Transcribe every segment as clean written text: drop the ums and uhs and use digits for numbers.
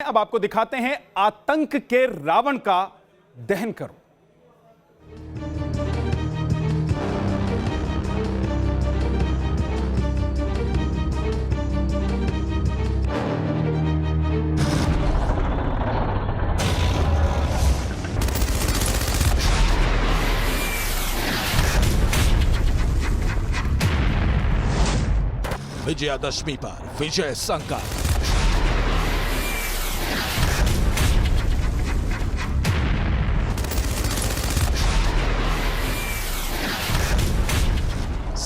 अब आपको दिखाते हैं आतंक के रावण का दहन करो। विजयादशमी पर विजय संकल्प।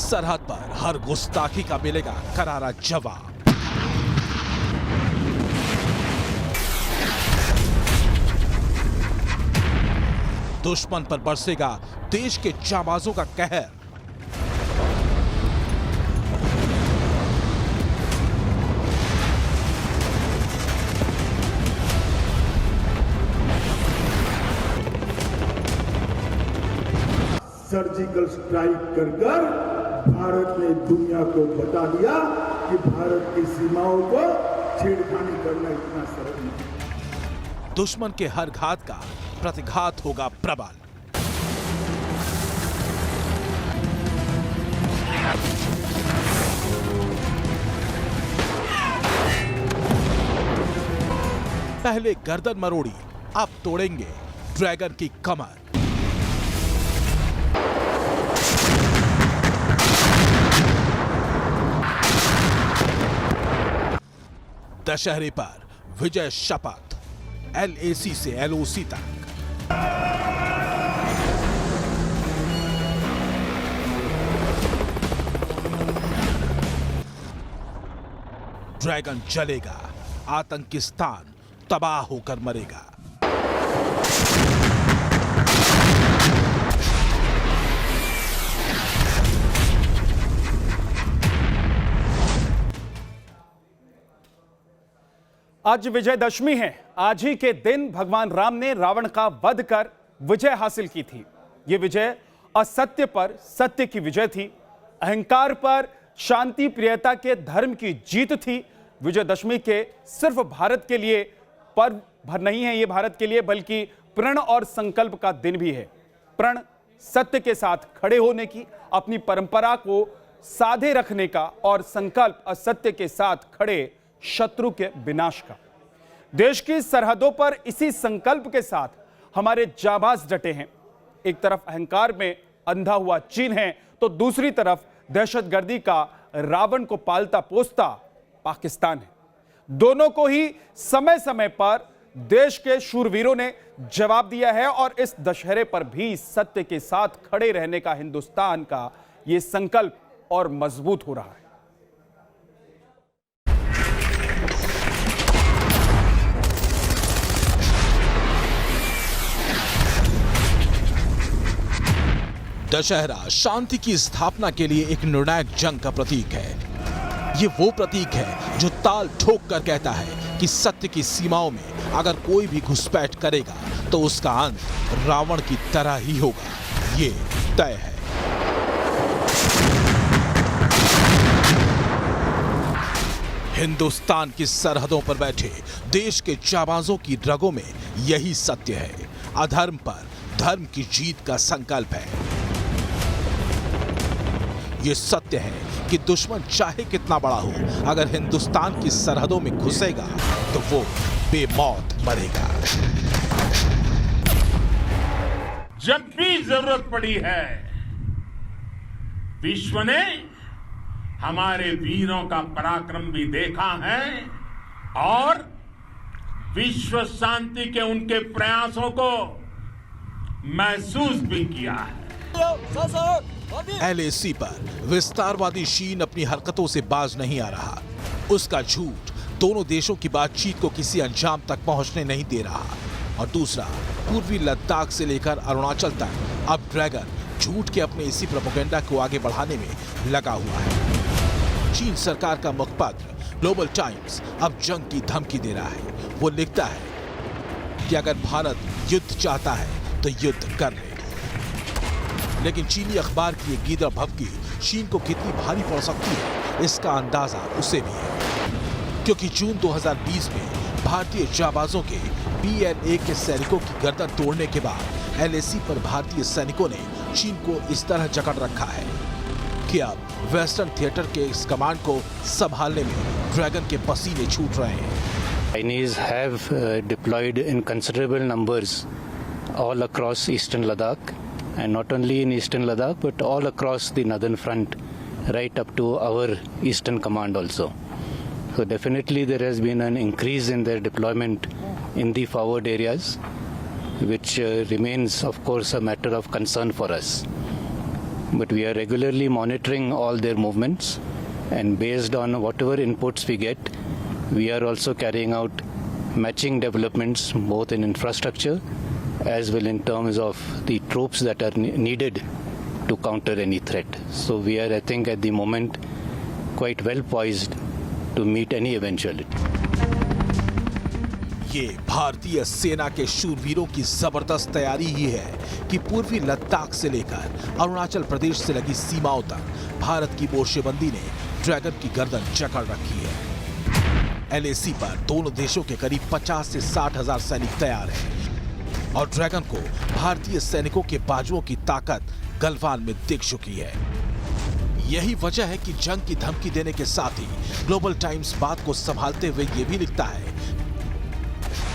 सरहद पर हर गुस्ताखी का मिलेगा करारा जवाब। दुश्मन पर बरसेगा देश के जाबाजों का कहर। सर्जिकल स्ट्राइक कर कर भारत ने दुनिया को बता दिया कि भारत की सीमाओं को छेड़खानी करना इतना सरल नहीं। दुश्मन के हर घात का प्रतिघात होगा प्रबल। पहले गर्दन मरोड़ी, अब तोड़ेंगे ड्रैगन की कमर। दशहरे पर विजय शपथ, LAC से LOC तक। ड्रैगन जलेगा, आतंकिस्तान तबाह होकर मरेगा। आज विजयदशमी है। आज ही के दिन भगवान राम ने रावण का वध कर विजय हासिल की थी। यह विजय असत्य पर सत्य की विजय थी, अहंकार पर शांति प्रियता के धर्म की जीत थी। विजयदशमी के सिर्फ भारत के लिए पर्व भर नहीं है, यह भारत के लिए बल्कि प्रण और संकल्प का दिन भी है। प्रण सत्य के साथ खड़े होने की, अपनी परंपरा को साधे रखने का, और संकल्प असत्य के साथ खड़े शत्रु के विनाश का। देश की सरहदों पर इसी संकल्प के साथ हमारे जाबाज डटे हैं। एक तरफ अहंकार में अंधा हुआ चीन है, तो दूसरी तरफ दहशतगर्दी का रावण को पालता पोसता पाकिस्तान है। दोनों को ही समय समय पर देश के शूरवीरों ने जवाब दिया है, और इस दशहरे पर भी सत्य के साथ खड़े रहने का हिंदुस्तान का यह संकल्प और मजबूत हो रहा है। दशहरा शांति की स्थापना के लिए एक निर्णायक जंग का प्रतीक है। ये वो प्रतीक है जो ताल ठोक कर कहता है कि सत्य की सीमाओं में अगर कोई भी घुसपैठ करेगा तो उसका अंत रावण की तरह ही होगा। ये तय है। हिंदुस्तान की सरहदों पर बैठे देश के जाबाजों की रगों में यही सत्य है। अधर्म पर धर्म की जीत का संकल्प है। ये सत्य है कि दुश्मन चाहे कितना बड़ा हो, अगर हिंदुस्तान की सरहदों में घुसेगा तो वो बेमौत मरेगा। जब भी जरूरत पड़ी है, विश्व ने हमारे वीरों का पराक्रम भी देखा है और विश्व शांति के उनके प्रयासों को महसूस भी किया है। LAC पर विस्तारवादी चीन अपनी हरकतों से बाज नहीं आ रहा। उसका झूठ दोनों देशों की बातचीत को किसी अंजाम तक पहुंचने नहीं दे रहा। और दूसरा, पूर्वी लद्दाख से लेकर अरुणाचल तक अब ड्रैगन झूठ के अपने इसी प्रोपेगेंडा को आगे बढ़ाने में लगा हुआ है। चीन सरकार का मुखपत्र ग्लोबल टाइम्स अब जंग की धमकी दे रहा है। वो लिखता है कि अगर भारत युद्ध चाहता है तो युद्ध कर ले। लेकिन चीनी अखबार की ये गीदड़ भभकी चीन को कितनी भारी पड़ सकती है, इसका अंदाजा उसे भी है, क्योंकि जून 2020 में भारतीय जाबाजों के PLA के सैनिकों की गर्दन तोड़ने के बाद LAC पर भारतीय सैनिकों ने चीन को इस तरह जकड़ रखा है कि अब वेस्टर्न थिएटर के इस कमांड को संभालने में ड्रैगन के पसीने छूट रहे हैं। Chinese have deployed in considerable numbers all across eastern Ladakh, and not only in eastern Ladakh but all across the northern front, right up to our eastern command also. So definitely there has been an increase in their deployment in the forward areas, which remains of course a matter of concern for us. But we are regularly monitoring all their movements, and based on whatever inputs we get, we are also carrying out matching developments both in infrastructure as well in terms of the troops that are needed to counter any threat. So we are, I think, at the moment quite well poised to meet any eventuality. ये भारतीय सेना के शूरवीरों की जबरदस्त तैयारी ही है कि पूर्वी लद्दाख से लेकर अरुणाचल प्रदेश से लगी सीमाओं तक भारत की मोर्चेबंदी ने ड्रैगन की गर्दन जकड़ रखी है। LAC पर दोनों देशों के करीब 50 से 60 हजार सैनिक तैयार हैं और ड्रैगन को भारतीय सैनिकों के बाजुओं की ताकत गलवान में दिख चुकी है। यही वजह है कि जंग की धमकी देने के साथ ही ग्लोबल टाइम्स बात को संभालते हुए ये भी लिखता है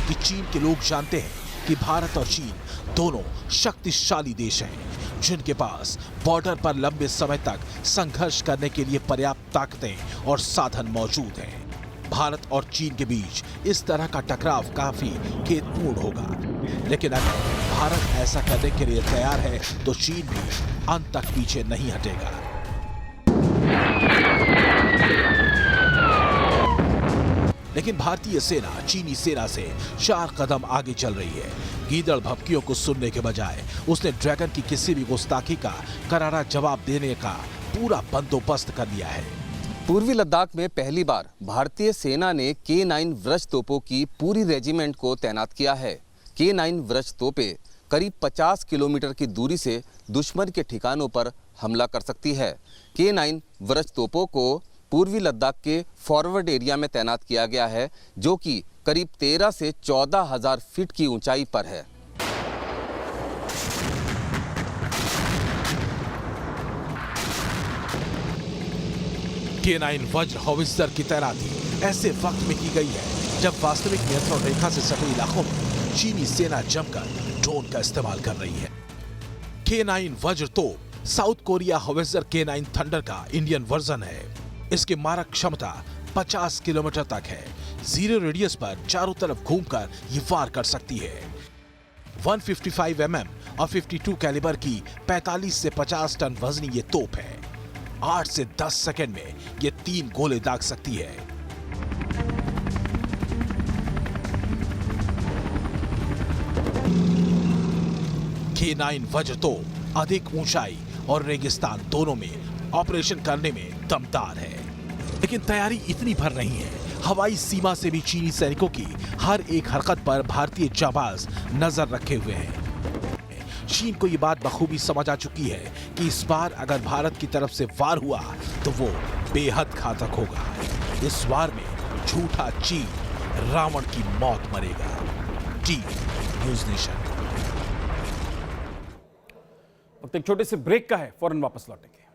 कि चीन के लोग जानते हैं कि भारत और चीन दोनों शक्तिशाली देश हैं जिनके पास बॉर्डर पर लंबे समय तक संघर्ष करने के लिए पर्याप्त ताकतें और साधन मौजूद हैं। भारत और चीन के बीच इस तरह का टकराव काफी खेदपूर्ण होगा, लेकिन अगर भारत ऐसा करने के लिए तैयार है तो चीन भी अंत तक पीछे नहीं हटेगा। लेकिन भारतीय सेना चीनी सेना से 4 कदम आगे चल रही है। गीदड़ भभकियों को सुनने के बजाय उसने ड्रैगन की किसी भी गुस्ताखी का करारा जवाब देने का पूरा बंदोबस्त कर लिया है। पूर्वी लद्दाख में पहली बार भारतीय सेना ने K9 व्रज तोपों की पूरी रेजिमेंट को तैनात किया है। K9 व्रज तोपें करीब 50 किलोमीटर की दूरी से दुश्मन के ठिकानों पर हमला कर सकती है। K9 व्रज तोपों को पूर्वी लद्दाख के फॉरवर्ड एरिया में तैनात किया गया है, जो कि करीब 13 से 14 हजार फीट की ऊंचाई पर है। K9 वज्र हॉवित्जर की तैनाती ऐसे वक्त में की गई है जब वास्तविक नियंत्रण रेखा से सटे इलाकों में चीनी सेना जमकर ड्रोन का इस्तेमाल कर रही है। K9 वज्र तोप south Korea howitzer K9 thunder का इंडियन वर्जन है। इसकी मारक क्षमता 50 किलोमीटर तक है। जीरो रेडियस पर चारों तरफ घूमकर ये वार कर सकती है। 155 mm और 52 कैलिबर की 45 से 50 टन वजनी ये तोप है। 8 से 10 सेकंड में ये 3 गोले दाग सकती है। K9 वज्र तोप अधिक ऊंचाई और रेगिस्तान दोनों में ऑपरेशन करने में दमदार है, लेकिन तैयारी इतनी भर नहीं है। हवाई सीमा से भी चीनी सैनिकों की हर एक हरकत पर भारतीय जाबाज नजर रखे हुए हैं। चीन को ये बात बखूबी समझ आ चुकी है कि इस बार अगर भारत की तरफ से वार हुआ तो वो बेहद घातक होगा। इस वार में झूठा चीन रावण की मौत मरेगा। T news nation. वक्त एक छोटे से ब्रेक का है, फौरन वापस लौटेंगे।